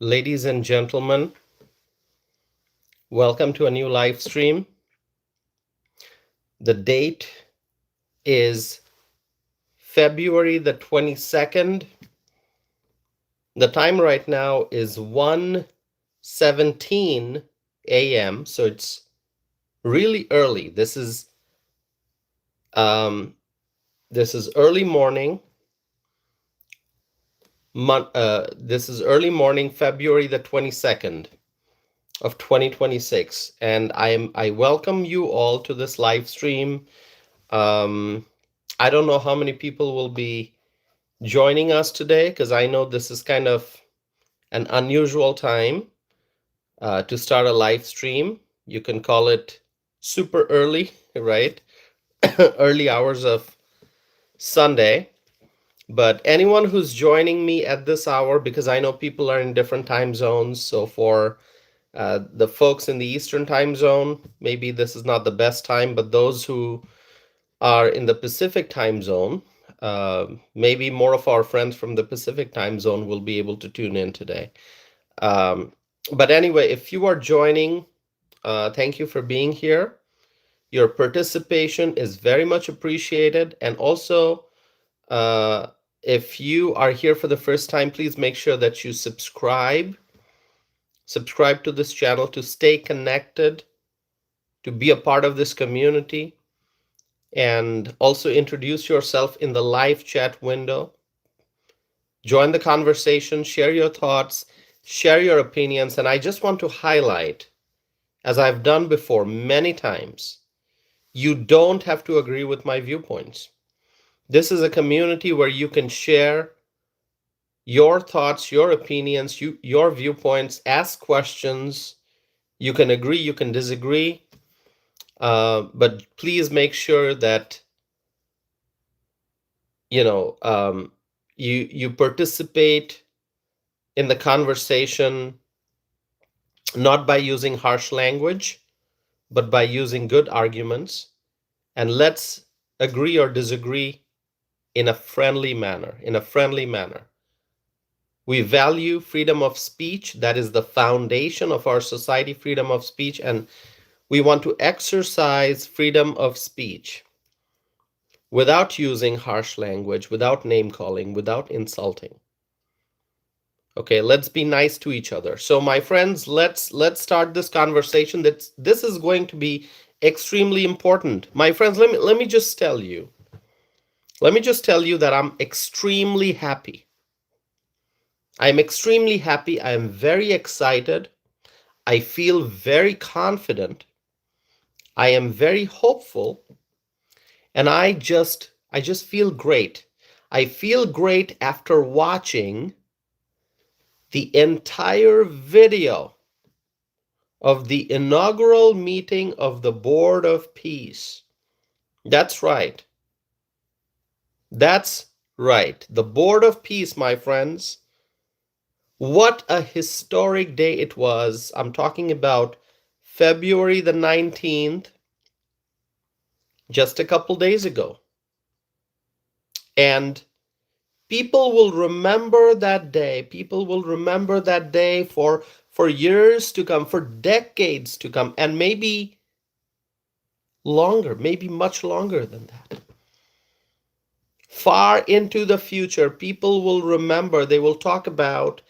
Ladies and gentlemen, welcome to a new live stream. The date is February the 22nd. The time right now is 1:17 a.m., so it's really early. Um, this is early morning. This is early morning, February the 22nd of 2026, and I welcome you all to this live stream. I don't know how many people will be joining us today because I know this is kind of an unusual time to start a live stream. You can call it super early, right? Early hours of Sunday. But anyone who's joining me at this hour, because I know people are in different time zones. So for the folks in the Eastern time zone, maybe this is not the best time, but those who are in the Pacific time zone, maybe more of our friends from the Pacific time zone will be able to tune in today. Um, but anyway, if you are joining, thank you for being here. Your participation is very much appreciated. And also, uh, if you are here for the first time, please make sure that you subscribe to this channel to stay connected, to be a part of this community, and also introduce yourself in the live chat window. Join the conversation, share your thoughts, share your opinions. And I just want to highlight, as I've done before many times, you don't have to agree with my viewpoints. This is a community where you can share your thoughts, your opinions, your viewpoints, ask questions. You can agree, you can disagree, but please make sure that you participate in the conversation, not by using harsh language, but by using good arguments. And let's agree or disagree in a friendly manner. We value freedom of speech. That is the foundation of our society, freedom of speech. And we want to exercise freedom of speech without using harsh language, without name calling, without insulting. Okay, let's be nice to each other. So my friends, let's start this conversation. This is going to be extremely important. My friends, let me just tell you. Let me just tell you that I'm extremely happy. I'm extremely happy. I am very excited. I feel very confident. I am very hopeful, and I just feel great. I feel great after watching the entire video of the inaugural meeting of the Board of Peace. That's right. That's right. The Board of Peace, my friends. What a historic day it was. I'm talking about February the 19th, just a couple days ago. And people will remember that day. People will remember that day for years to come, for decades to come, and maybe longer, maybe much longer than that. Far into the future, people will remember, they will talk about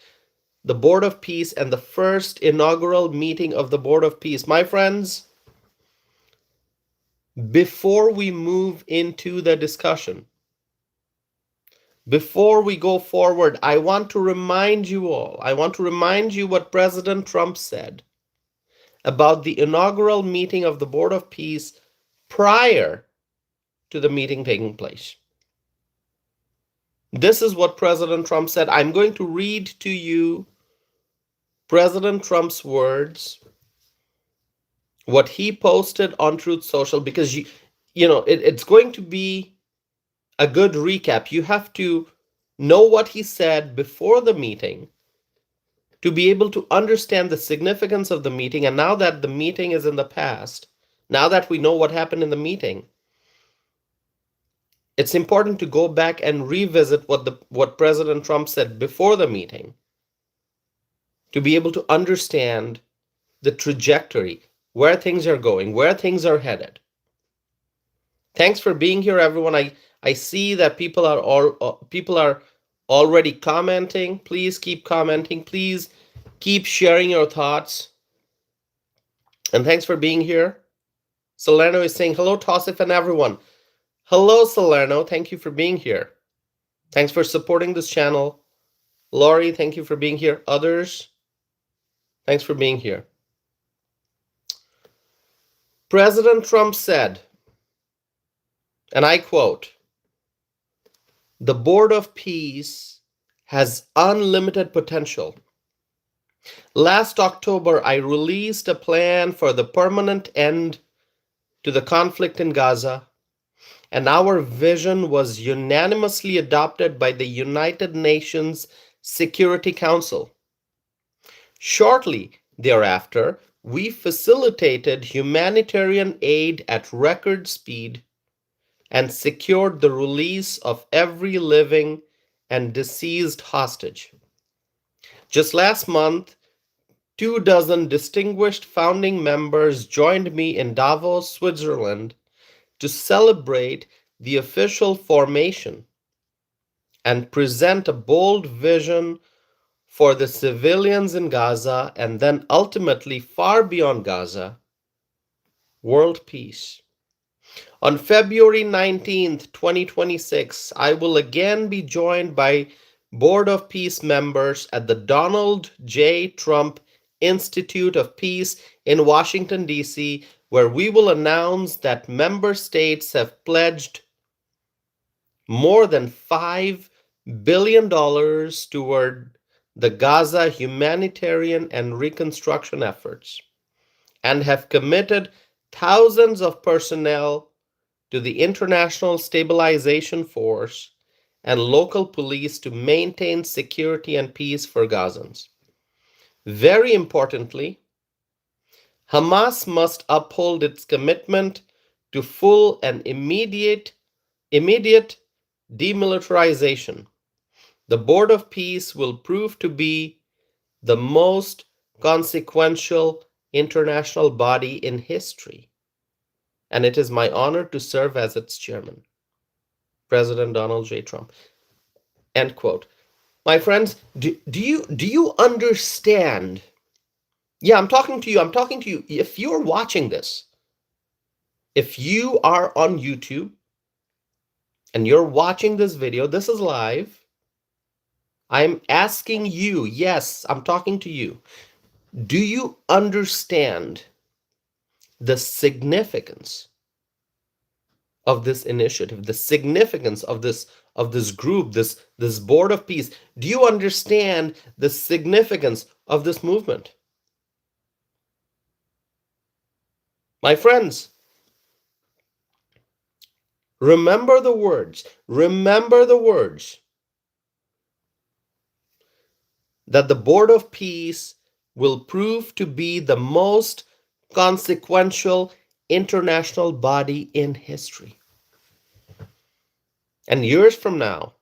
the Board of Peace and the first inaugural meeting of the Board of Peace. My friends, before we move into the discussion, before we go forward, I want to remind you what President Trump said about the inaugural meeting of the Board of Peace prior to the meeting taking place. This is what President Trump said. I'm going to read to you President Trump's words, what he posted on Truth Social, because it's going to be a good recap. You have to know what he said before the meeting to be able to understand the significance of the meeting. And now that the meeting is in the past, now that we know what happened in the meeting, it's important to go back and revisit what President Trump said before the meeting to be able to understand the trajectory, where things are going, where things are headed. Thanks for being here, everyone. I see that people are already commenting. Please keep commenting. Please keep sharing your thoughts. And thanks for being here. Salerno is saying hello, Tosif and everyone. Hello, Salerno. Thank you for being here. Thanks for supporting this channel. Laurie, thank you for being here. Others, thanks for being here. President Trump said, and I quote, "The Board of Peace has unlimited potential. Last October, I released a plan for the permanent end to the conflict in Gaza, and our vision was unanimously adopted by the United Nations Security Council. Shortly thereafter, we facilitated humanitarian aid at record speed and secured the release of every living and deceased hostage. Just last month, 24 distinguished founding members joined me in Davos, Switzerland, to celebrate the official formation and present a bold vision for the civilians in Gaza and then ultimately far beyond Gaza, world peace. On February 19th, 2026, I will again be joined by Board of Peace members at the Donald J. Trump Institute of Peace in Washington, D.C., where we will announce that member states have pledged more than $5 billion toward the Gaza humanitarian and reconstruction efforts and have committed thousands of personnel to the International Stabilization Force and local police to maintain security and peace for Gazans. Very importantly, Hamas must uphold its commitment to full and immediate demilitarization. The Board of Peace will prove to be the most consequential international body in history, and it is my honor to serve as its chairman. President Donald J. Trump. End quote. My friends, do you understand? Yeah, I'm talking to you. I'm talking to you. If you're watching this, if you are on YouTube and you're watching this video, this is live. I'm asking you, yes, I'm talking to you. Do you understand the significance of this initiative, the significance of this group, this Board of Peace? Do you understand the significance of this movement? My friends, remember the words. Remember the words that the Board of Peace will prove to be the most consequential international body in history. And years from now,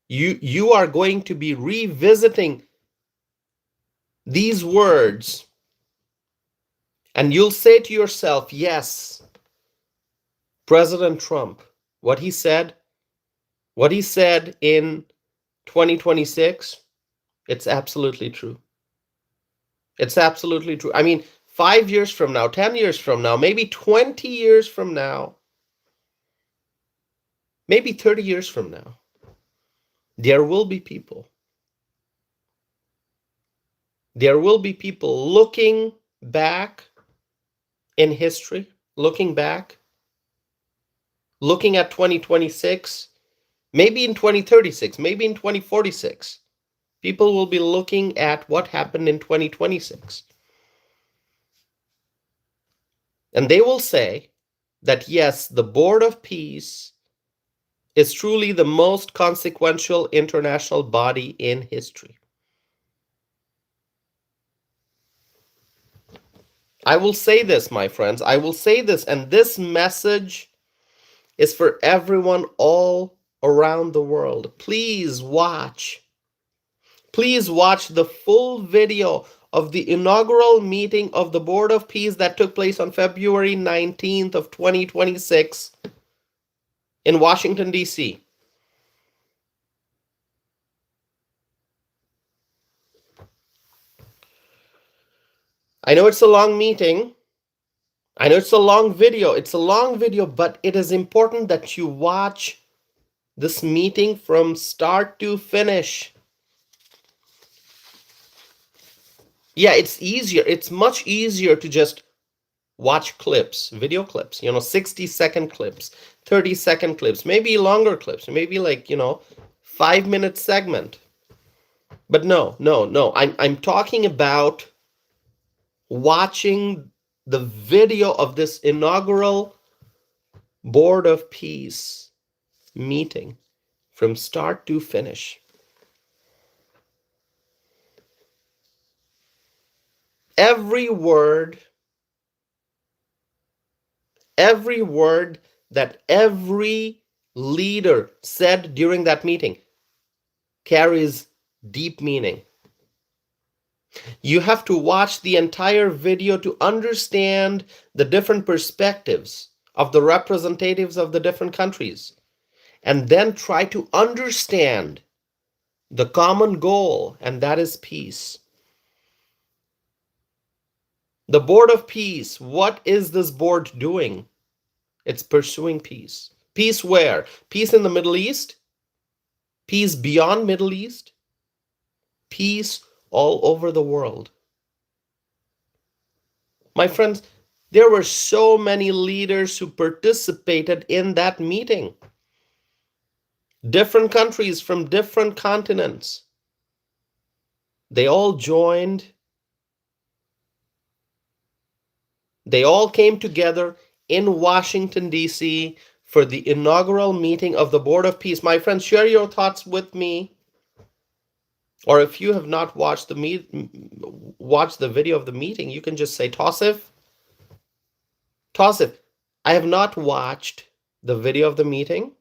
you are going to be revisiting these words, and you'll say to yourself, yes, President Trump, what he said in 2026, it's absolutely true. It's absolutely true. I mean, 5 years from now, 10 years from now, maybe 20 years from now, maybe 30 years from now, there will be people looking back in history, looking at 2026, maybe in 2036, maybe in 2046. People will be looking at what happened in 2026. And they will say that, yes, the Board of Peace is truly the most consequential international body in history. I will say this, my friends. I will say this, and this message is for everyone all around the world. Please watch. Please watch the full video of the inaugural meeting of the Board of Peace that took place on February 19th of 2026 in Washington, D.C. I know it's a long meeting. I know it's a long video. It's a long video, but it is important that you watch this meeting from start to finish. Yeah, it's easier. It's much easier to just watch clips, video clips, 60-second clips, 30-second clips, maybe longer clips, maybe like, 5-minute segment. But no. I'm talking about watching the video of this inaugural Board of Peace meeting from start to finish. Every word that every leader said during that meeting carries deep meaning. You have to watch the entire video to understand the different perspectives of the representatives of the different countries, and then try to understand the common goal, and that is peace. The Board of Peace, what is this board doing? It's pursuing peace. Peace where? Peace in the Middle East? Peace beyond Middle East? Peace all over the world. My friends, there were so many leaders who participated in that meeting. Different countries from different continents. They all joined. They all came together in Washington, D.C. for the inaugural meeting of the Board of Peace. My friends, share your thoughts with me. Or if you have not watched the video of the meeting, you can just say, Tosif, I have not watched the video of the meeting.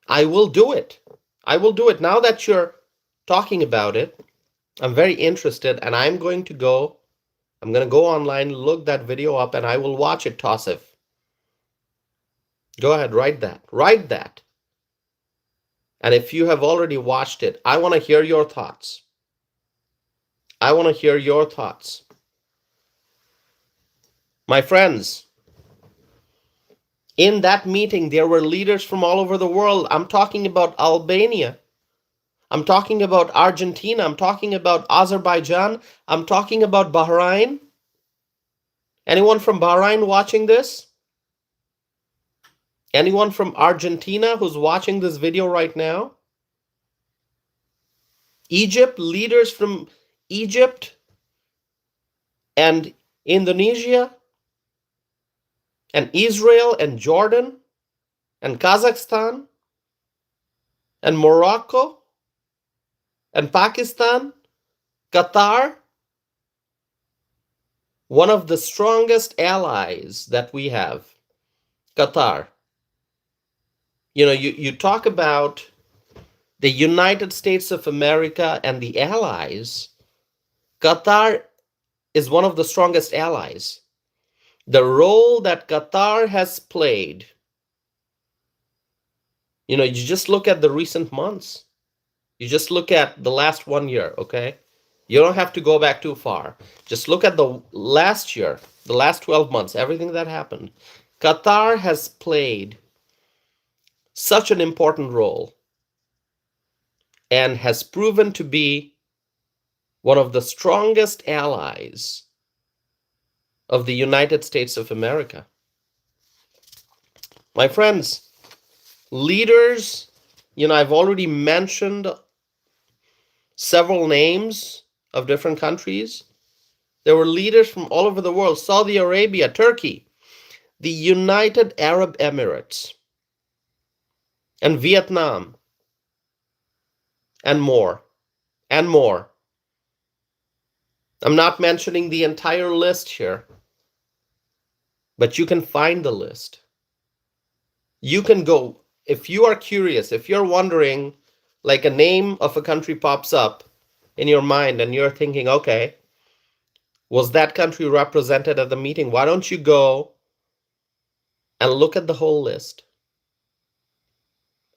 I will do it. Now that you're talking about it, I'm very interested, and I'm going to go online, look that video up, and I will watch it, Tosif. Go ahead, write that. And if you have already watched it, I want to hear your thoughts. My friends, in that meeting, there were leaders from all over the world. I'm talking about Albania. I'm talking about Argentina. I'm talking about Azerbaijan. I'm talking about Bahrain. Anyone from Bahrain watching this? Anyone from Argentina who's watching this video right now? Egypt, leaders from Egypt and Indonesia and Israel and Jordan and Kazakhstan and Morocco and Pakistan, Qatar, one of the strongest allies that we have, Qatar. You talk about the United States of America and the allies. Qatar is one of the strongest allies. The role that Qatar has played, you just look at the recent months. You just look at the last 1 year, okay? You don't have to go back too far. Just look at the last year, the last 12 months, everything that happened. Qatar has played such an important role and has proven to be one of the strongest allies of the United States of America. My friends, leaders, I've already mentioned several names of different countries. There were leaders from all over the world: Saudi Arabia, Turkey, the United Arab Emirates, and Vietnam, and more, and more. I'm not mentioning the entire list here, but you can find the list. You can go if you are curious, if you're wondering, like a name of a country pops up in your mind and you're thinking, okay, was that country represented at the meeting? Why don't you go and look at the whole list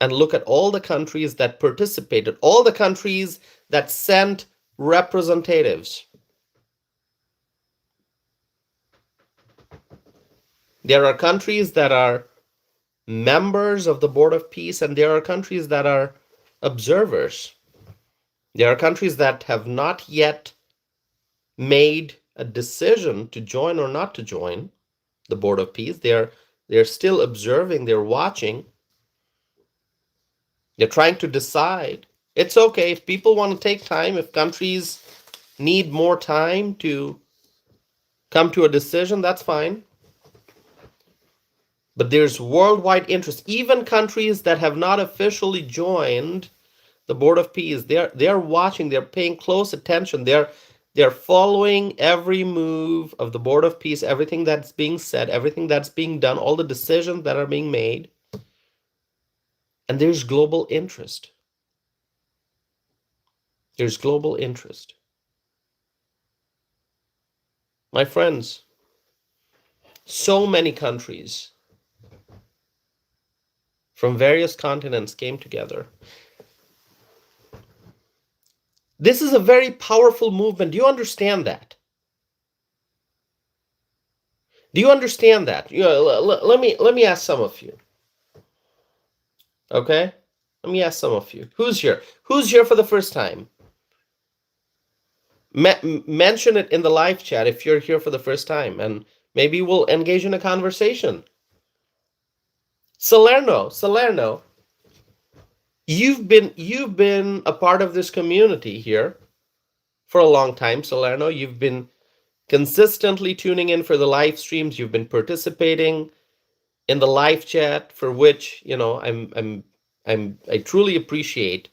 and look at all the countries that participated, all the countries that sent representatives. There are countries that are members of the Board of Peace, and there are countries that are observers. There are countries that have not yet made a decision to join or not to join the Board of Peace. They're still observing, they're watching, they're trying to decide. It's okay if people want to take time, if countries need more time to come to a decision, that's fine. But there's worldwide interest. Even countries that have not officially joined the Board of Peace, they're watching, they're paying close attention, they're following every move of the Board of Peace, everything that's being said, everything that's being done, all the decisions that are being made. And there's global interest. There's global interest. My friends, so many countries from various continents came together. This is a very powerful movement. Do you understand that? Do you understand that? Let me ask some of you. Okay? Let me ask some of you. Who's here? Who's here for the first time? Mention it in the live chat if you're here for the first time, and maybe we'll engage in a conversation. Salerno, you've been a part of this community here for a long time, Salerno. You've been consistently tuning in for the live streams. You've been participating in the live chat, for which, I truly appreciate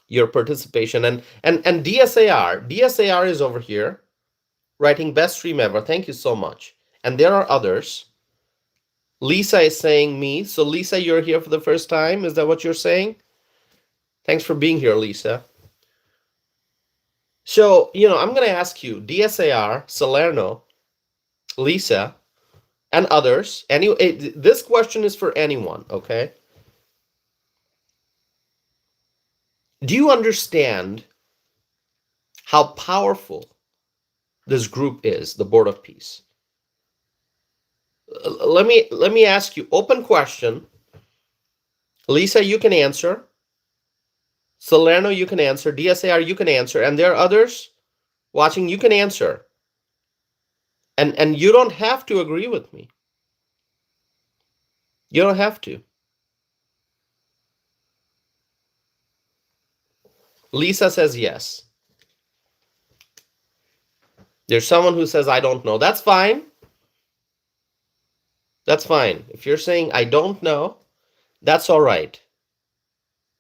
your participation. And DSAR is over here writing best stream ever. Thank you so much. And there are others. Lisa is saying me. So Lisa, you're here for the first time. Is that what you're saying? Thanks for being here, Lisa. So, I'm going to ask you, DSAR, Salerno, Lisa, and others. This question is for anyone, okay? Do you understand how powerful this group is, the Board of Peace? Let me ask you, open question. Lisa, you can answer. Salerno, you can answer. DSAR, you can answer. And there are others watching, you can answer. And you don't have to agree with me. You don't have to. Lisa says yes. There's someone who says, I don't know. That's fine. That's fine. If you're saying, I don't know, that's all right.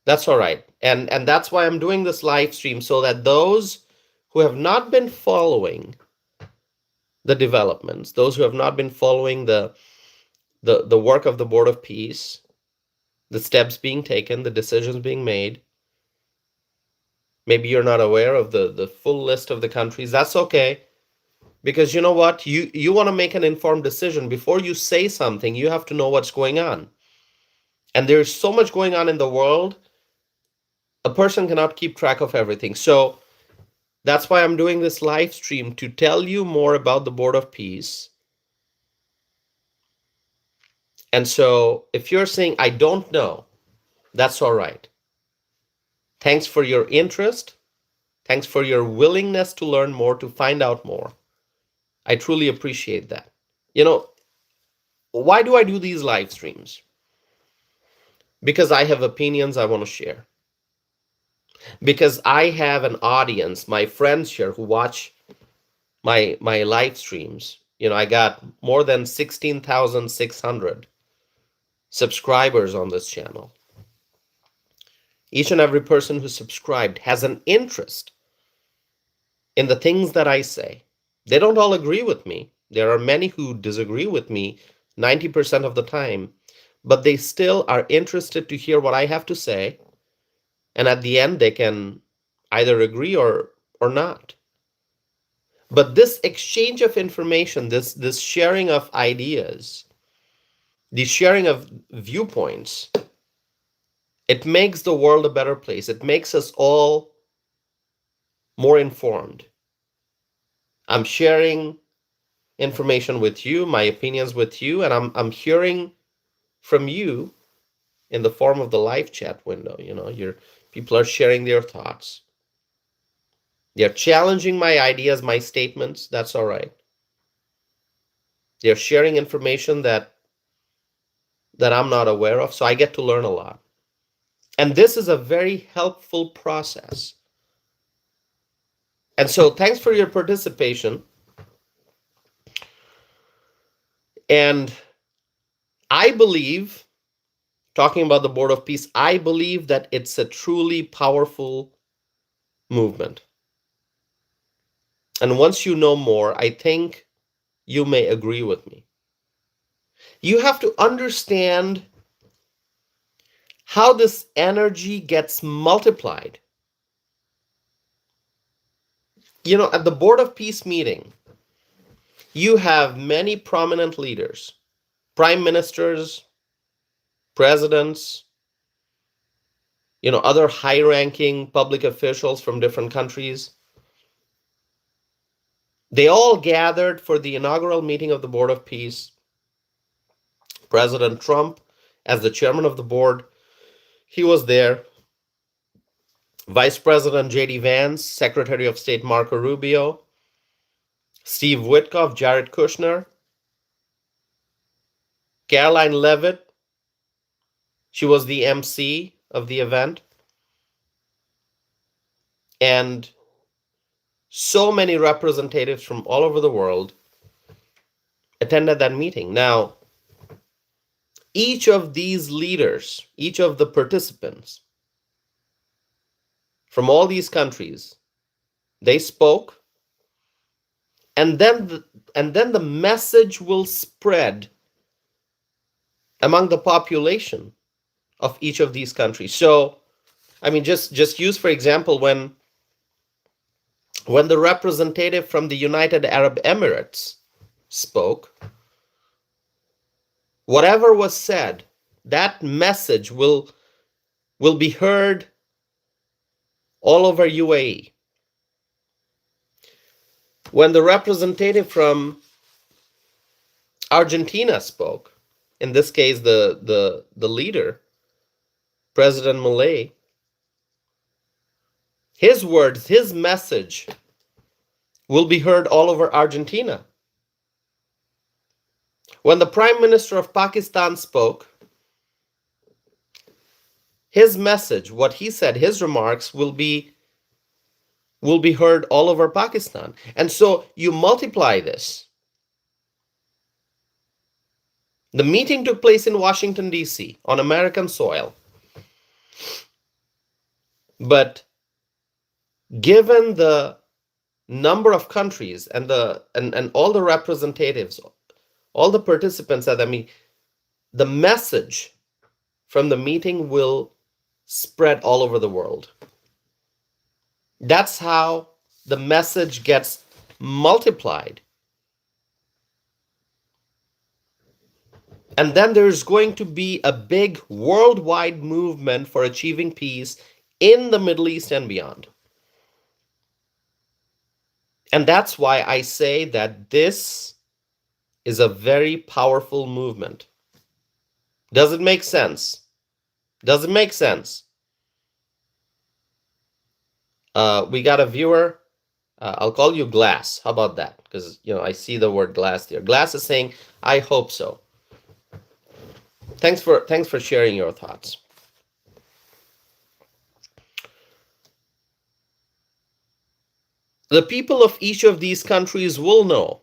That's all right. And that's why I'm doing this live stream, so that those who have not been following the developments, those who have not been following the work of the Board of Peace, the steps being taken, the decisions being made, maybe you're not aware of the full list of the countries, that's okay. Because you know what? You want to make an informed decision. Before you say something, you have to know what's going on. And there's so much going on in the world, a person cannot keep track of everything. So that's why I'm doing this live stream, to tell you more about the Board of Peace. And so if you're saying, I don't know, that's all right. Thanks for your interest. Thanks for your willingness to learn more, to find out more. I truly appreciate that. Why do I do these live streams? Because I have opinions I want to share. Because I have an audience, my friends here who watch my live streams. I got more than 16,600 subscribers on this channel. Each and every person who subscribed has an interest in the things that I say. They don't all agree with me. There are many who disagree with me 90% of the time. but they still are interested to hear what I have to say, and at the end they can either agree or not. But this exchange of information, this sharing of ideas, the sharing of viewpoints, it makes the world a better place. It makes us all more informed. I'm sharing information with you, my opinions with you, and I'm hearing from you in the form of the live chat window. Your people are sharing their thoughts. They're challenging my ideas, my statements. That's all right. They're sharing information that I'm not aware of, so I get to learn a lot. And this is a very helpful process. And so thanks for your participation. And I believe, talking about the Board of Peace, I believe that it's a truly powerful movement. And once you know more, I think you may agree with me. You have to understand how this energy gets multiplied. At the Board of Peace meeting, you have many prominent leaders, prime ministers, presidents, other high-ranking public officials from different countries. They all gathered for the inaugural meeting of the Board of Peace. President Trump, as the chairman of the board, he was there. Vice President J.D. Vance, Secretary of State Marco Rubio, Steve Witkoff, Jared Kushner, Caroline Levitt, she was the MC of the event, and so many representatives from all over the world attended that meeting. Now, each of these leaders, each of the participants from all these countries, they spoke, and then the message will spread among the population of each of these countries. So, I mean, just use for example when the representative from the United Arab Emirates spoke, whatever was said, that message will be heard all over UAE. When the representative from Argentina spoke, in this case the leader, President Milei, his words, his message will be heard all over Argentina. When the Prime Minister of Pakistan spoke, his message, what he said, his remarks will be heard all over Pakistan. And so you multiply this. The meeting took place in Washington, D.C., on American soil. But given the number of countries and all the representatives, all the participants at the meeting, the message from the meeting will spread all over the world. That's how the message gets multiplied. And then there's going to be a big worldwide movement for achieving peace in the Middle East and beyond. And that's why I say that this is a very powerful movement. Does it make sense? Does it make sense? We got a viewer. I'll call you Glass. How about that? Because I see the word glass there. Glass is saying, "I hope so." Thanks for sharing your thoughts. The people of each of these countries will know,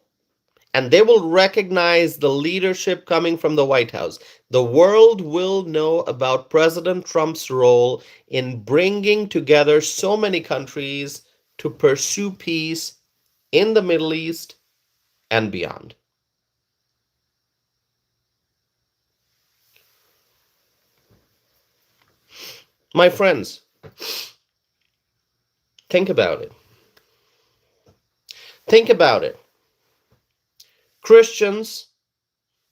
and they will recognize the leadership coming from the White House. The world will know about President Trump's role in bringing together so many countries to pursue peace in the Middle East and beyond. My friends, think about it. Think about it. Christians,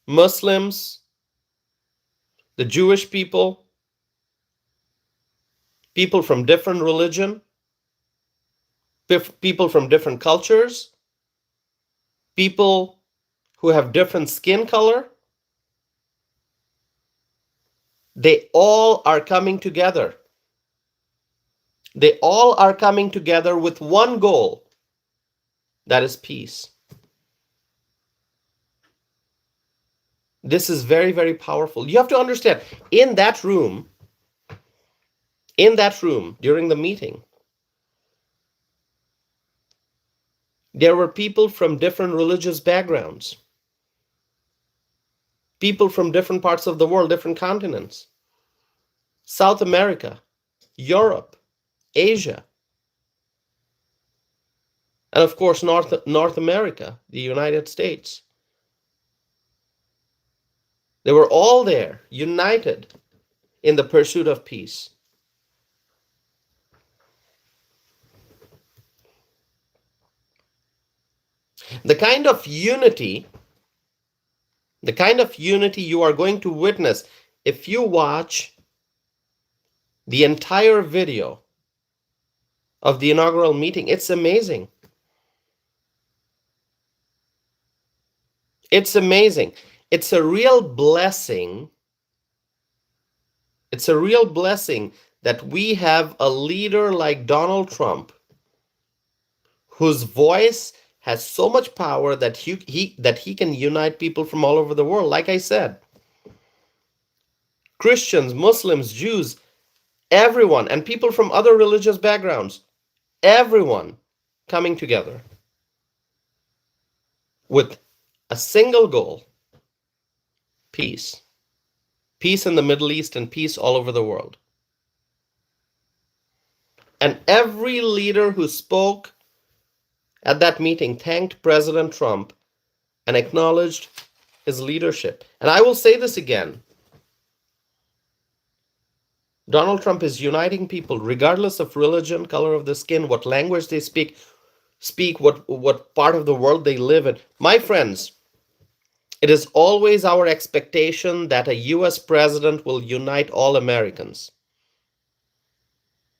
Muslims, the Jewish people, people from different religion, people from different cultures, people who have different skin color, they all are coming together. They all are coming together with one goal, that is peace. This is very, very powerful. You have to understand, in that room, during the meeting, there were people from different religious backgrounds, people from different parts of the world, different continents, South America, Europe, Asia, and of course, North America, the United States. They were all there, united in the pursuit of peace. The kind of unity you are going to witness if you watch the entire video of the inaugural meeting, it's amazing. It's amazing. It's a real blessing. It's a real blessing that we have a leader like Donald Trump, whose voice has so much power that he can unite people from all over the world. Like I said, Christians, Muslims, Jews, everyone, and people from other religious backgrounds, everyone coming together with a single goal: peace. Peace in the Middle East and peace all over the world. And every leader who spoke at that meeting thanked President Trump and acknowledged his leadership. And I will say this again: Donald Trump is uniting people regardless of religion, color of the skin, what language they speak, what part of the world they live in. My friends, it is always our expectation that a US president will unite all Americans.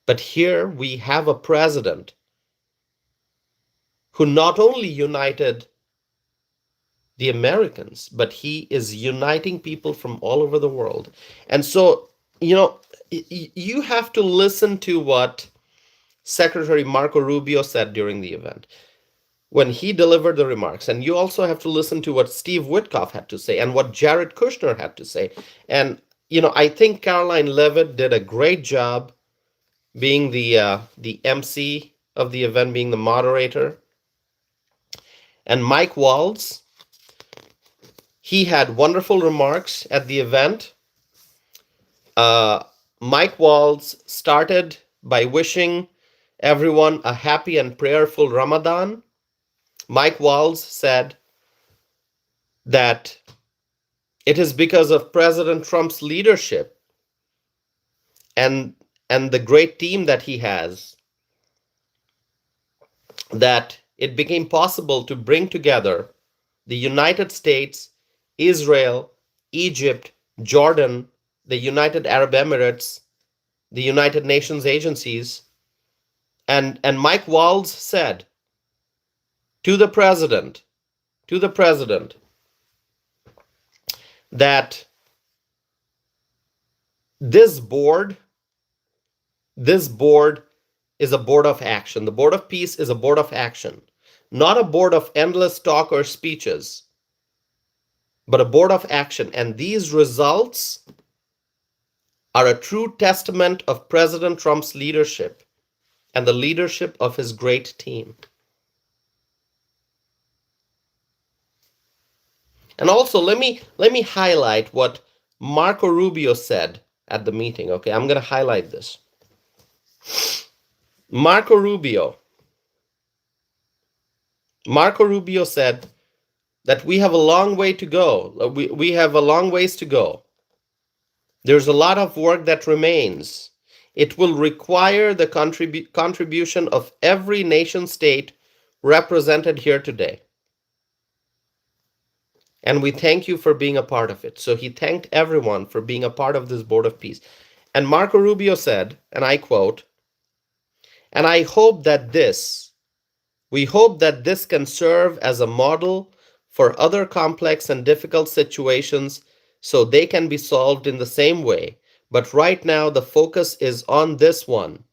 But here we have a president who not only united the Americans, but he is uniting people from all over the world. And so, you have to listen to what Secretary Marco Rubio said during the event when he delivered the remarks. And you also have to listen to what Steve Witkoff had to say and what Jared Kushner had to say. And, I think Caroline Levitt did a great job being the MC of the event, being the moderator. And Mike Waltz, he had wonderful remarks at the event. Mike Waltz started by wishing everyone a happy and prayerful Ramadan. Mike Waltz said that it is because of President Trump's leadership and the great team that he has that it became possible to bring together the United States, Israel, Egypt, Jordan, the United Arab Emirates, the United Nations agencies. And Mike Waltz said to the president that this board is a board of action. The board of peace is a board of action, not a board of endless talk or speeches, but a board of action. And these results are a true testament of President Trump's leadership and the leadership of his great team. And also, let me highlight what Marco Rubio said at the meeting. Okay, I'm going to highlight this. Marco Rubio said that we have a long way to go. We have a long ways to go. There's a lot of work that remains It will require the contribution of every nation state represented here today. And we thank you for being a part of it. So he thanked everyone for being a part of this Board of Peace. And Marco Rubio said, and I quote, and I hope that we hope that this can serve as a model for other complex and difficult situations so they can be solved in the same way. But right now, the focus is on this one.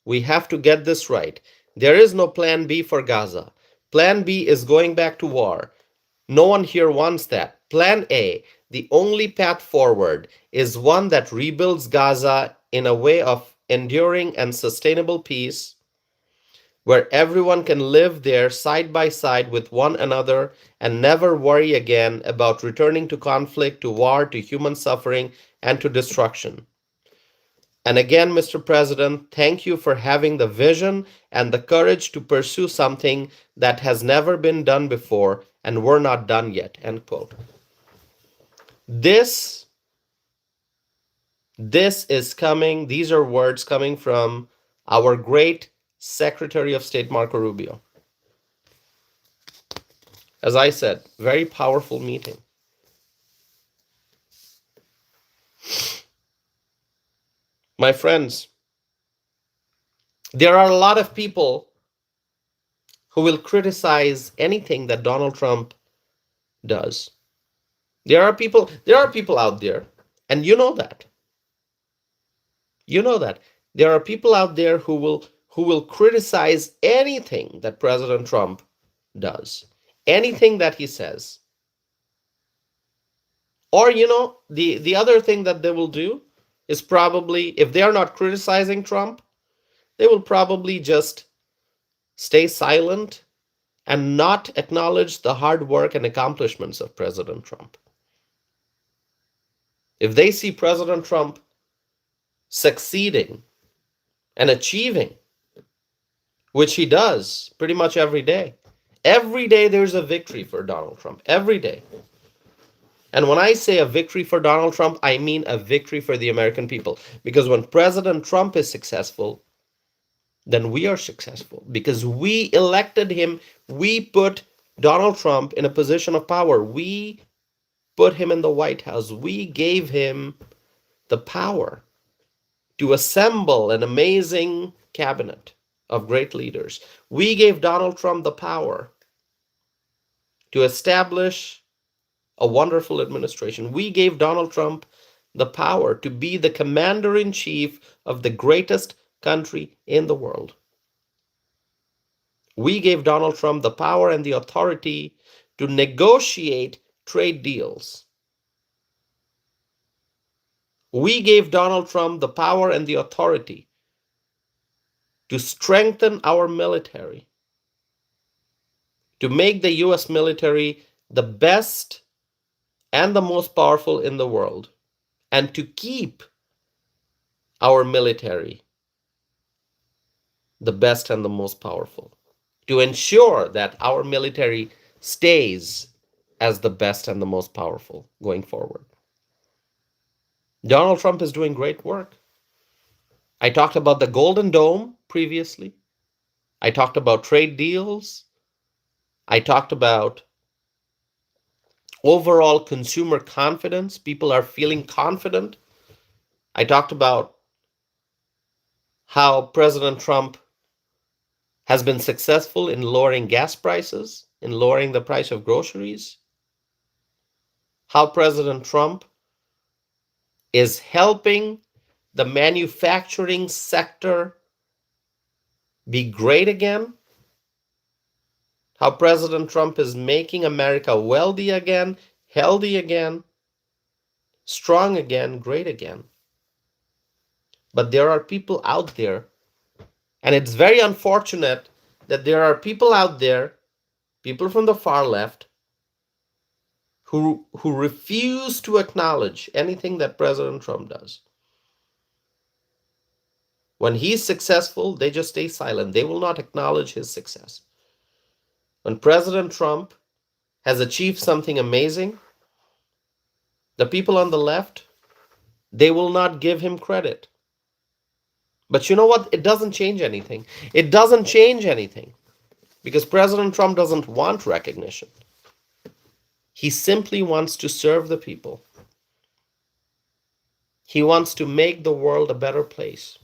We have to get this right. There is no plan B for Gaza. Plan B is going back to war. No one here wants that. Plan A, the only path forward, is one that rebuilds Gaza in a way of enduring and sustainable peace where everyone can live there side by side with one another and never worry again about returning to conflict, to war, to human suffering, and to destruction. And again, Mr. President, thank you for having the vision and the courage to pursue something that has never been done before, and we're not done yet. End quote. This is coming, these are words coming from our great Secretary of State, Marco Rubio. As I said, very powerful meeting. My friends, there are a lot of people who will criticize anything that Donald Trump does. There are people out there, and you know that. You know that. There are people out there who will criticize anything that President Trump does. Anything that he says. Or the other thing that they will do is probably, if they are not criticizing Trump, they will probably just stay silent and not acknowledge the hard work and accomplishments of President Trump. If they see President Trump succeeding and achieving, which he does pretty much every day there's a victory for Donald Trump. Every day. And when I say a victory for Donald Trump, I mean a victory for the American people. Because when President Trump is successful, then we are successful. Because we elected him, we put Donald Trump in a position of power. We put him in the White House. We gave him the power to assemble an amazing cabinet of great leaders. We gave Donald Trump the power to establish a wonderful administration. We gave Donald Trump the power to be the commander in chief of the greatest country in the world. We gave Donald Trump the power and the authority to negotiate trade deals. We gave Donald Trump the power and the authority to strengthen our military, to make the US military the best and the most powerful in the world, and to keep our military the best and the most powerful, to ensure that our military stays as the best and the most powerful going forward. Donald Trump is doing great work. I talked about the Golden Dome previously. I talked about trade deals. I talked about overall consumer confidence. People are feeling confident. I talked about how President Trump has been successful in lowering gas prices, in lowering the price of groceries, how President Trump is helping the manufacturing sector be great again, how President Trump is making America wealthy again, healthy again, strong again, great again. But there are people out there, and it's very unfortunate that there are people out there, people from the far left, who refuse to acknowledge anything that President Trump does. When he's successful, they just stay silent. They will not acknowledge his success. When President Trump has achieved something amazing, the people on the left, they will not give him credit. But you know what? It doesn't change anything. It doesn't change anything because President Trump doesn't want recognition. He simply wants to serve the people. He wants to make the world a better place.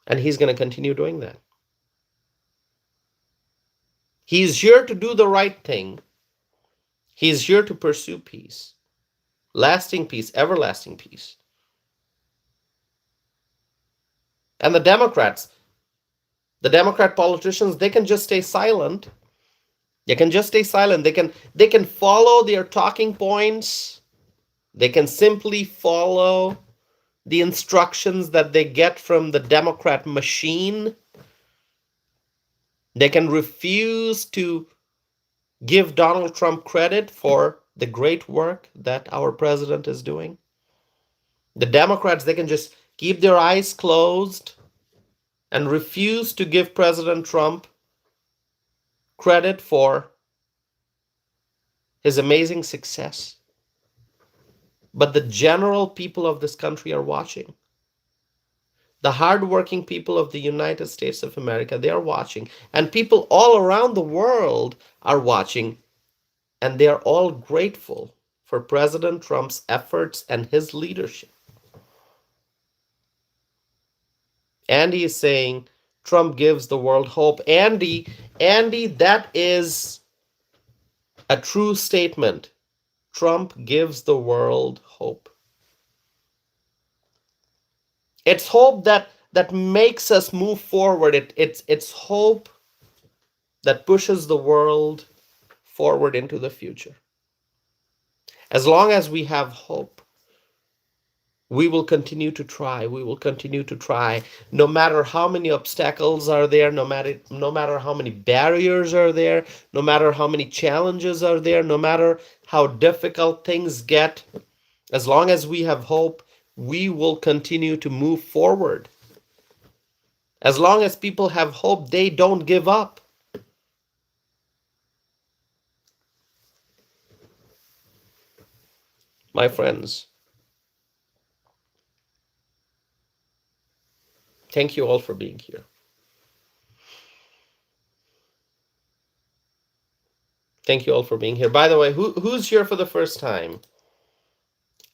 And he's going to continue doing that. He's here to do the right thing. He's here to pursue peace, lasting peace, everlasting peace. And the Democrat politicians, they can just stay silent. They can just stay silent. They can follow their talking points. They can simply follow the instructions that they get from the Democrat machine. They can refuse to give Donald Trump credit for the great work that our president is doing. The Democrats, they can just keep their eyes closed and refuse to give President Trump credit for his amazing success. But the general people of this country are watching. The hardworking people of the United States of America, they are watching. And people all around the world are watching. And they are all grateful for President Trump's efforts and his leadership. Andy is saying Trump gives the world hope. Andy, that is a true statement. Trump gives the world hope. It's hope that makes us move forward. It's hope that pushes the world forward into the future. As long as we have hope, we will continue to try. We will continue to try, no matter how many obstacles are there, no matter how many barriers are there, no matter how many challenges are there, no matter how difficult things get. As long as we have hope, we will continue to move forward. As long as people have hope, they don't give up. My friends, thank you all for being here. Thank you all for being here. By the way, who's here for the first time?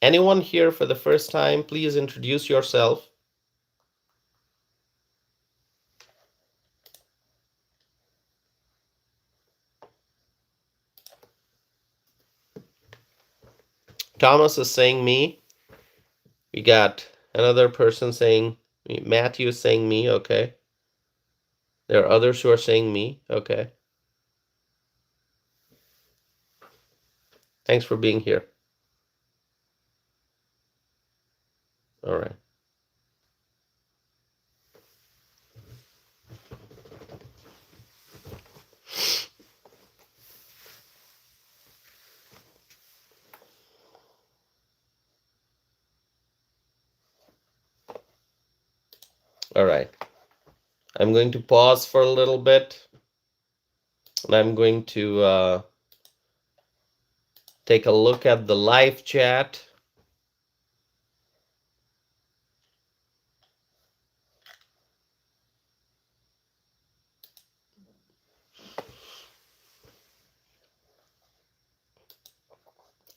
Anyone here for the first time, please introduce yourself. Thomas is saying me. We got another person saying me. Matthew is saying me. Okay. There are others who are saying me. Okay. Thanks for being here. All right. All right. I'm going to pause for a little bit. And I'm going to take a look at the live chat.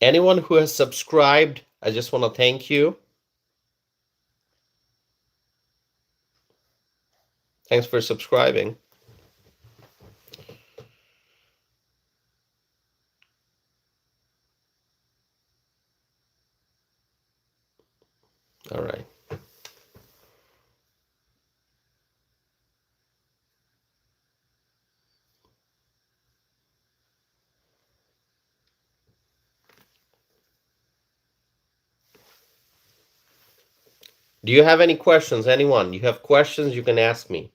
Anyone who has subscribed, I just want to thank you. Thanks for subscribing. All right. Do you have any questions? Anyone? You have questions, you can ask me.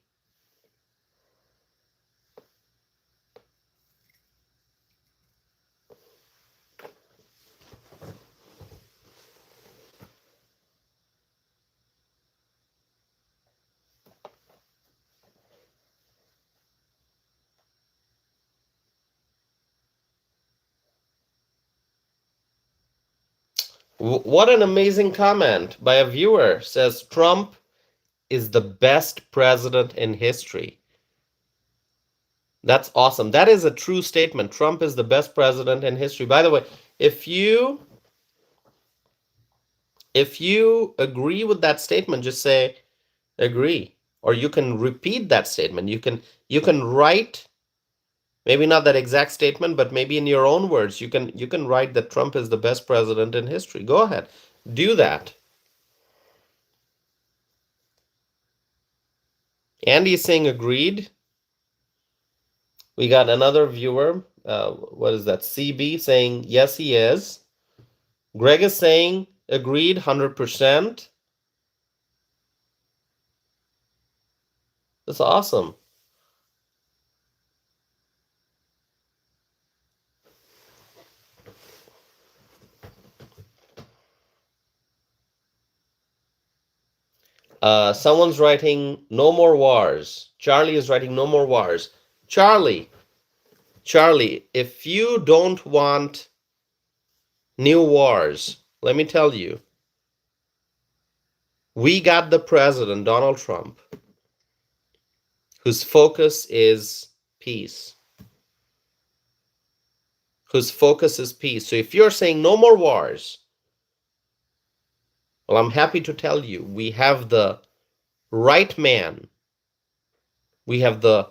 What an amazing comment by a viewer. Says Trump is the best president in history. That's awesome. That is a true statement. Trump is the best president in history. By the way, if you agree with that statement, just say agree. Or you can repeat that statement. You can write, maybe not that exact statement, but maybe in your own words, you can write that Trump is the best president in history. Go ahead. Do that. Andy is saying agreed. We got another viewer. What is that? CB saying yes, he is. Greg is saying agreed 100%. That's awesome. Someone's writing no more wars. Charlie is writing no more wars. Charlie, if you don't want new wars, let me tell you, we got the president, Donald Trump, whose focus is peace. Whose focus is peace. So if you're saying no more wars, well, I'm happy to tell you, we have the right man. We have the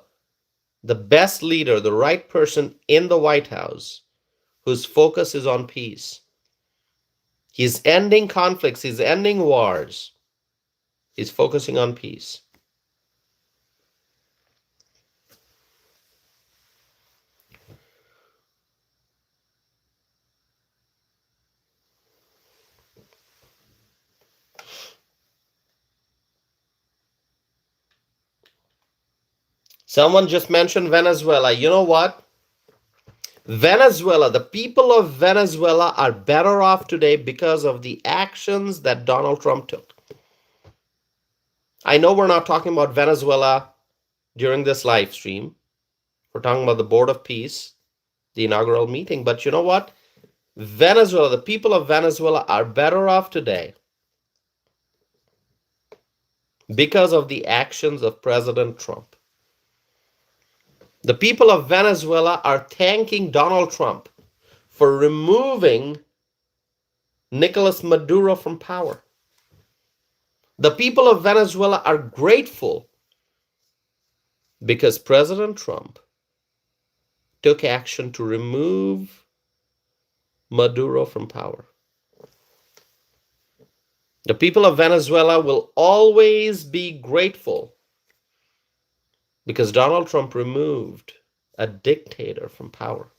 best leader, the right person in the White House whose focus is on peace. He's ending conflicts, he's ending wars. He's focusing on peace. Someone just mentioned Venezuela. You know what? Venezuela, the people of Venezuela are better off today because of the actions that Donald Trump took. I know we're not talking about Venezuela during this live stream. We're talking about the Board of Peace, the inaugural meeting. But you know what? Venezuela, the people of Venezuela are better off today because of the actions of President Trump. The people of Venezuela are thanking Donald Trump for removing Nicolas Maduro from power. The people of Venezuela are grateful because President Trump took action to remove Maduro from power. The people of Venezuela will always be grateful because Donald Trump removed a dictator from power.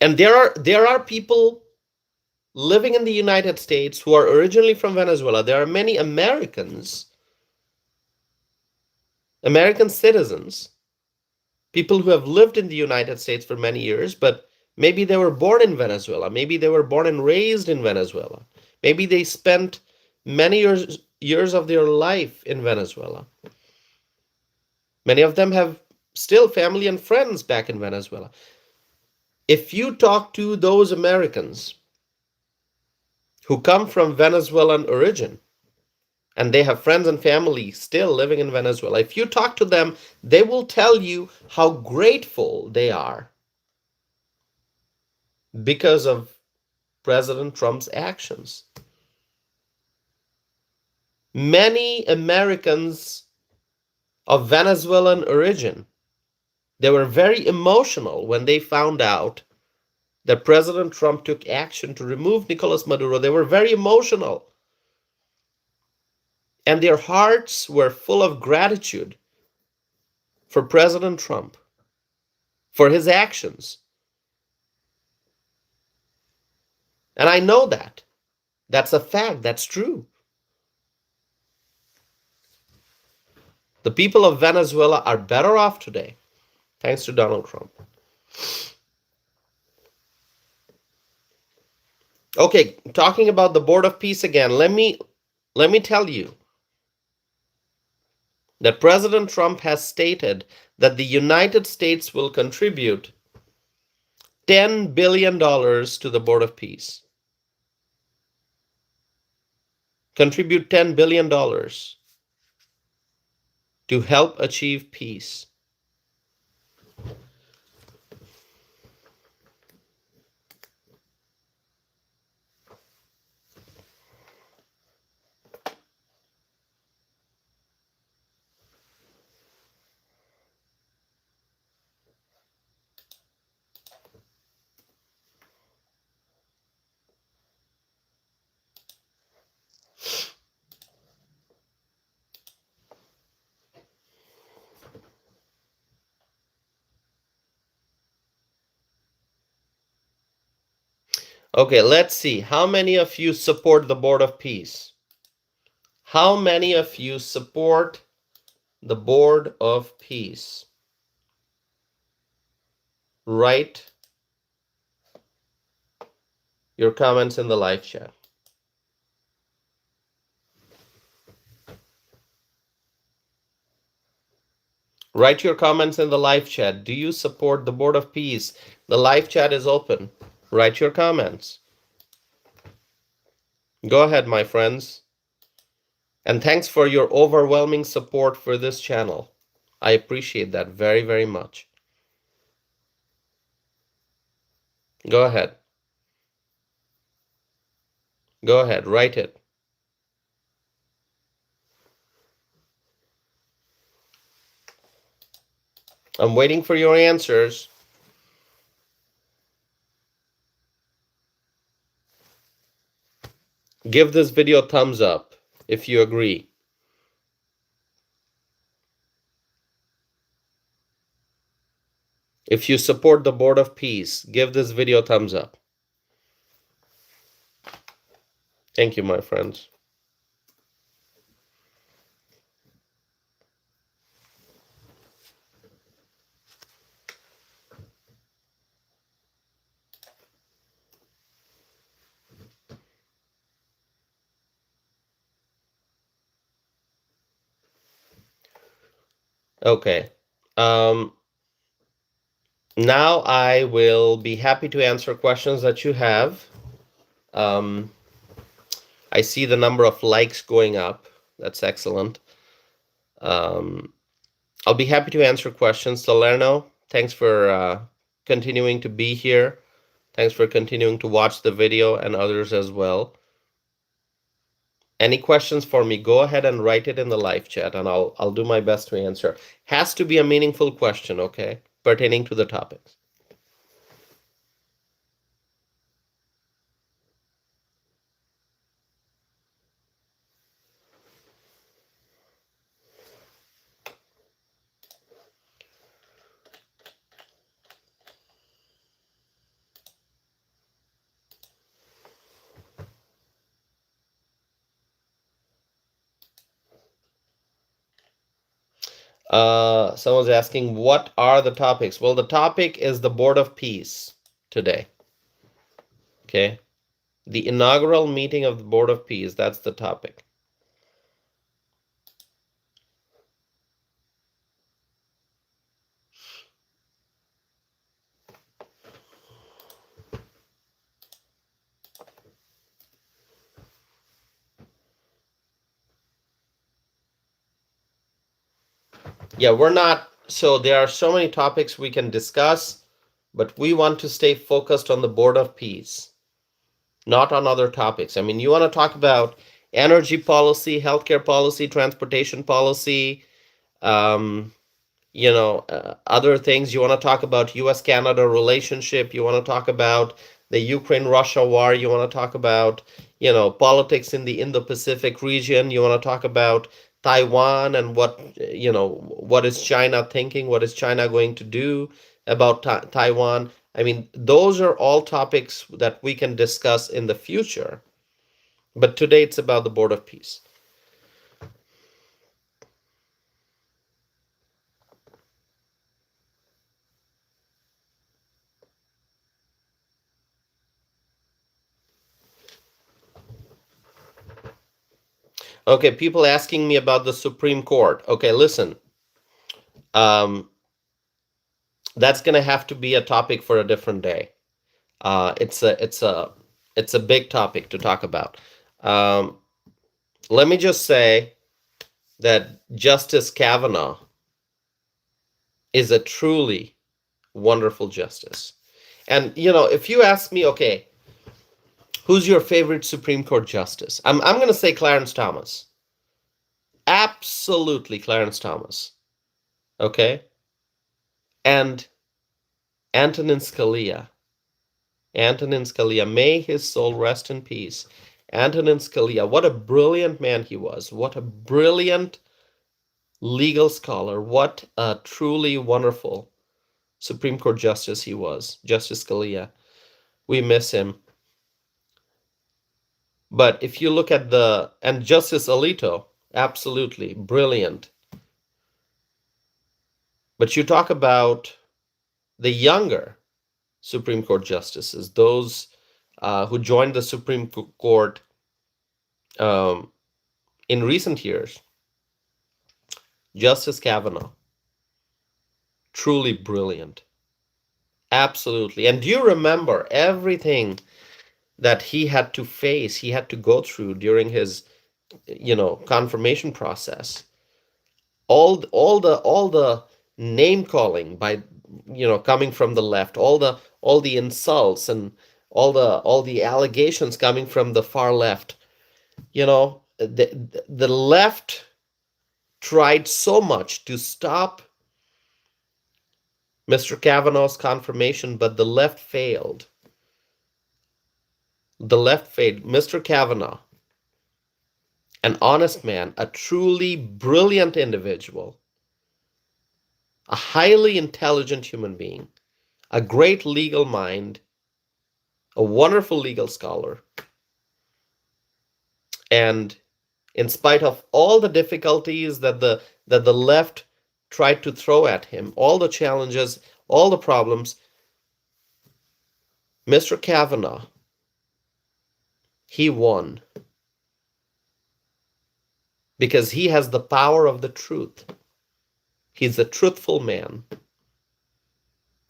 And there are people living in the United States who are originally from Venezuela. There are many American citizens, people who have lived in the United States for many years, but maybe they were born in Venezuela. Maybe they were born and raised in Venezuela. Maybe they spent many years of their life in Venezuela. Many of them have still family and friends back in Venezuela. If you talk to those Americans who come from Venezuelan origin, and they have friends and family still living in Venezuela, if you talk to them, they will tell you how grateful they are because of President Trump's actions. Many Americans of Venezuelan origin, they were very emotional when they found out that President Trump took action to remove Nicolas Maduro. They were very emotional. And their hearts were full of gratitude for President Trump, for his actions. And I know that. That's a fact. That's true. The people of Venezuela are better off today, thanks to Donald Trump. Okay, talking about the Board of Peace again, let me tell you that President Trump has stated that the United States will contribute $10 billion to the Board of Peace. Contribute $10 billion to help achieve peace. Okay, let's see. How many of you support the Board of Peace? How many of you support the Board of Peace? Write your comments in the live chat. Write your comments in the live chat. Do you support the Board of Peace? The live chat is open. Write your comments. Go ahead, my friends. And thanks for your overwhelming support for this channel. I appreciate that very, very much. Go ahead. Go ahead. Write it. I'm waiting for your answers. Give this video a thumbs up if you agree. If you support the Board of Peace, give this video a thumbs up. Thank you, my friends. Okay. Now I will be happy to answer questions that you have. I see the number of likes going up. That's excellent. I'll be happy to answer questions. Salerno, thanks for continuing to be here. Thanks for continuing to watch the video, and others as well. Any questions for me, go ahead and write it in the live chat, and I'll do my best to answer. Has to be a meaningful question, okay, pertaining to the topics. Someone's asking, what are the topics? Well, the topic is the Board of Peace today. Okay. The inaugural meeting of the Board of Peace. That's the topic. Yeah, we're not. So there are so many topics we can discuss, but we want to stay focused on the Board of Peace, not on other topics. I mean, you want to talk about energy policy, healthcare policy, transportation policy, um, other things. You want to talk about U.S.-Canada relationship. You want to talk about the Ukraine-Russia war. You want to talk about, politics in the Indo-Pacific region. You want to talk about Taiwan and what is China thinking? What is China going to do about Taiwan? I mean, those are all topics that we can discuss in the future. But today it's about the Board of Peace. Okay, people asking me about the Supreme Court. Okay, listen. That's going to have to be a topic for a different day. It's a big topic to talk about. Um, Let me just say that Justice Kavanaugh is a truly wonderful justice. And if you ask me, okay, who's your favorite Supreme Court justice? I'm going to say Clarence Thomas. Absolutely Clarence Thomas. Okay? And Antonin Scalia. Antonin Scalia, may his soul rest in peace. Antonin Scalia, what a brilliant man he was. What a brilliant legal scholar. What a truly wonderful Supreme Court justice he was. Justice Scalia. We miss him. But if you look at and Justice Alito, absolutely brilliant. But you talk about the younger Supreme Court justices, those who joined the Supreme Court um, in recent years. Justice Kavanaugh, truly brilliant. Absolutely. And do you remember everything that he had to face, he had to go through during his, confirmation process? All the name calling by, coming from the left, all the insults and all the allegations coming from the far left. The left tried so much to stop Mr. Kavanaugh's confirmation, but the left failed. The left failed. Mr. Kavanaugh, an honest man, a truly brilliant individual, a highly intelligent human being, a great legal mind, a wonderful legal scholar, and in spite of all the difficulties that the left tried to throw at him, all the challenges, all the problems, Mr. Kavanaugh, he won because he has the power of the truth. He's a truthful man.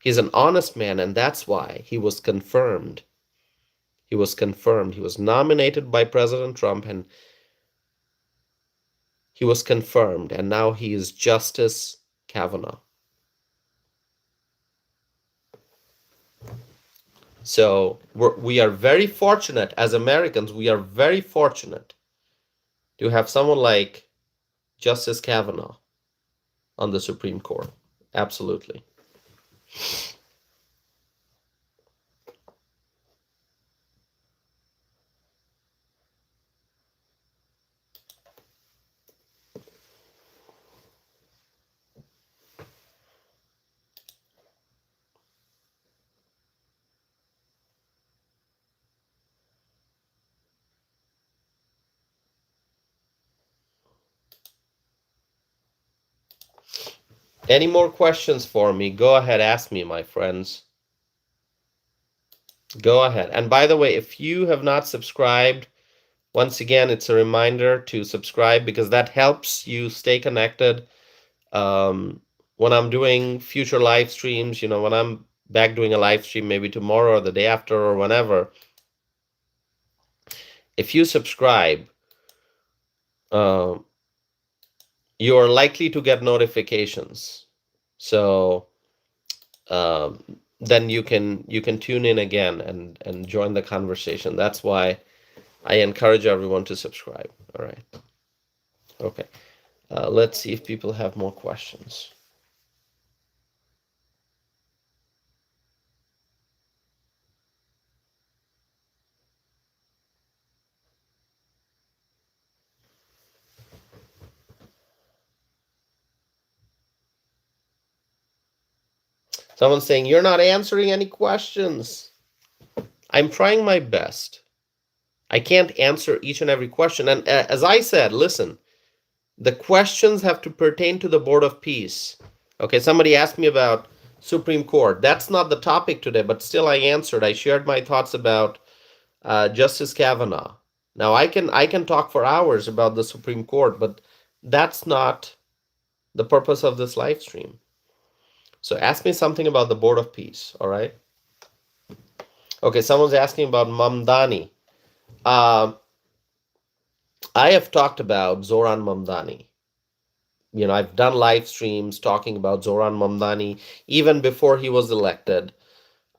He's an honest man, and that's why he was confirmed. He was confirmed. He was nominated by President Trump, and he was confirmed, and now he is Justice Kavanaugh. So we are very fortunate as Americans. We are very fortunate to have someone like Justice Kavanaugh on the Supreme Court. Absolutely. Any more questions for me? Go ahead, ask me, my friends. Go ahead. And by the way, if you have not subscribed, once again, it's a reminder to subscribe because that helps you stay connected. When I'm doing future live streams, when I'm back doing a live stream, maybe tomorrow or the day after or whenever, if you subscribe, uh, you're likely to get notifications. So then you can tune in again and join the conversation. That's why I encourage everyone to subscribe. All right. Okay. Let's see if people have more questions. Someone's saying, you're not answering any questions. I'm trying my best. I can't answer each and every question. And as I said, listen, the questions have to pertain to the Board of Peace. Okay, somebody asked me about Supreme Court. That's not the topic today, but still I answered. I shared my thoughts about Justice Kavanaugh. Now I can talk for hours about the Supreme Court, but that's not the purpose of this live stream. So ask me something about the Board of Peace, all right? Okay, someone's asking about Mamdani. Um, I have talked about Zoran Mamdani. I've done live streams talking about Zoran Mamdani even before he was elected.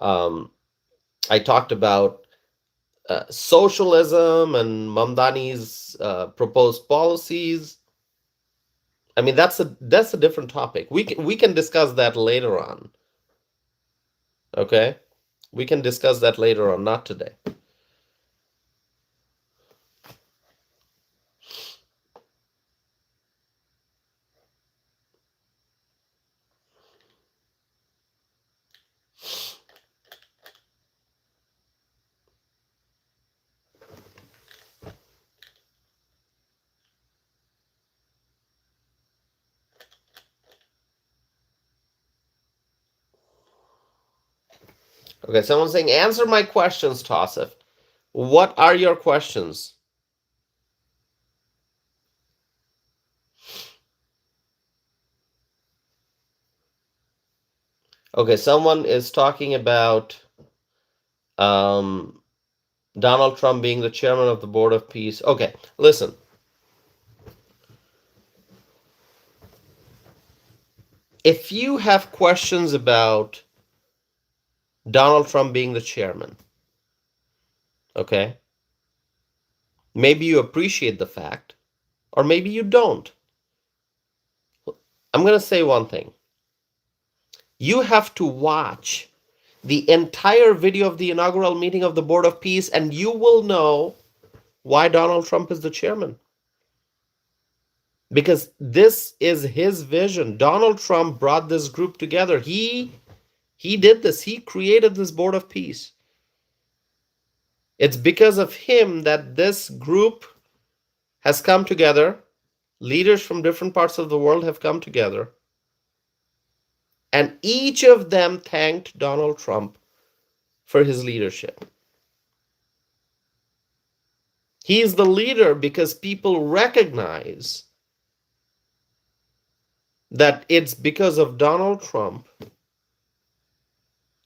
Um, I talked about socialism and Mamdani's proposed policies. I mean, that's a different topic. We can discuss that later on. Okay, we can discuss that later on, not today. Okay, someone's saying, answer my questions, Tosif. What are your questions? Okay, someone is talking about um, Donald Trump being the chairman of the Board of Peace. Okay, listen. If you have questions about Donald Trump being the chairman, okay, maybe you appreciate the fact, or maybe you don't. I'm going to say one thing. You have to watch the entire video of the inaugural meeting of the Board of Peace, and you will know why Donald Trump is the chairman. Because this is his vision. Donald Trump brought this group together. He did this. He created this Board of Peace. It's because of him that this group has come together. Leaders from different parts of the world have come together. And each of them thanked Donald Trump for his leadership. He is the leader because people recognize that it's because of Donald Trump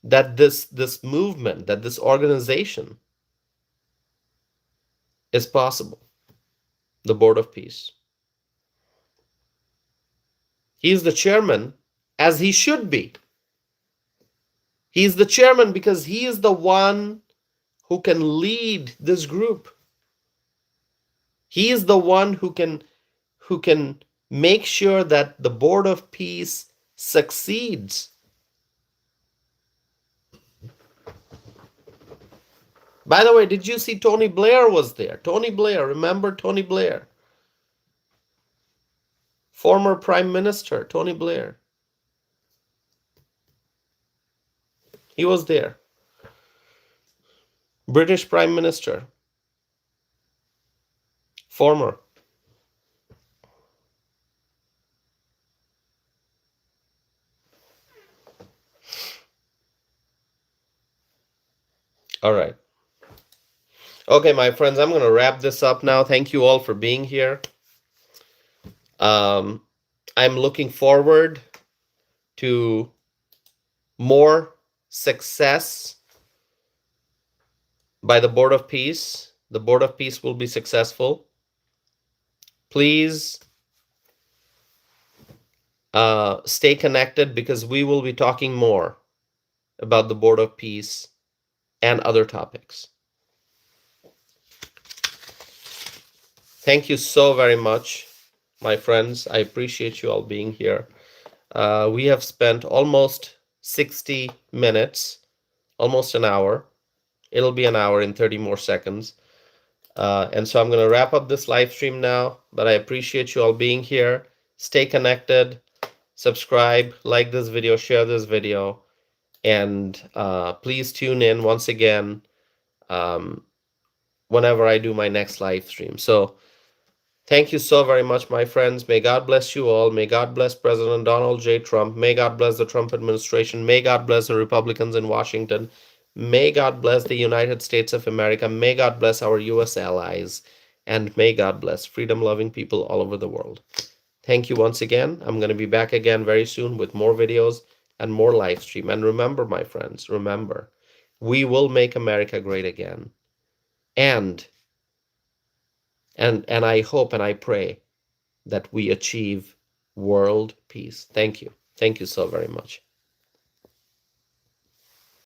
that this movement, that this organization is possible. The Board of Peace. He is the chairman, as he should be. He is the chairman because he is the one who can lead this group. He is the one who can make sure that the Board of Peace succeeds. By the way, did you see Tony Blair was there? Tony Blair, remember Tony Blair? Former Prime Minister Tony Blair. He was there. British Prime Minister. Former. All right. Okay, my friends, I'm going to wrap this up now. Thank you all for being here. I'm looking forward to more success by the Board of Peace. The Board of Peace will be successful. Please stay connected because we will be talking more about the Board of Peace and other topics. Thank you so very much, my friends. I appreciate you all being here. We have spent almost 60 minutes, almost an hour. It'll be an hour in 30 more seconds. And so I'm going to wrap up this live stream now, but I appreciate you all being here. Stay connected, subscribe, like this video, share this video, and please tune in once again whenever I do my next live stream. So thank you so very much, my friends. May God bless you all. May God bless President Donald J. Trump. May God bless the Trump administration. May God bless the Republicans in Washington. May God bless the United States of America. May God bless our U.S. allies. And may God bless freedom-loving people all over the world. Thank you once again. I'm going to be back again very soon with more videos. and more live stream. And remember, my friends, remember, we will make America great again. And and I hope and I pray that we achieve world peace. Thank you. Thank you so very much.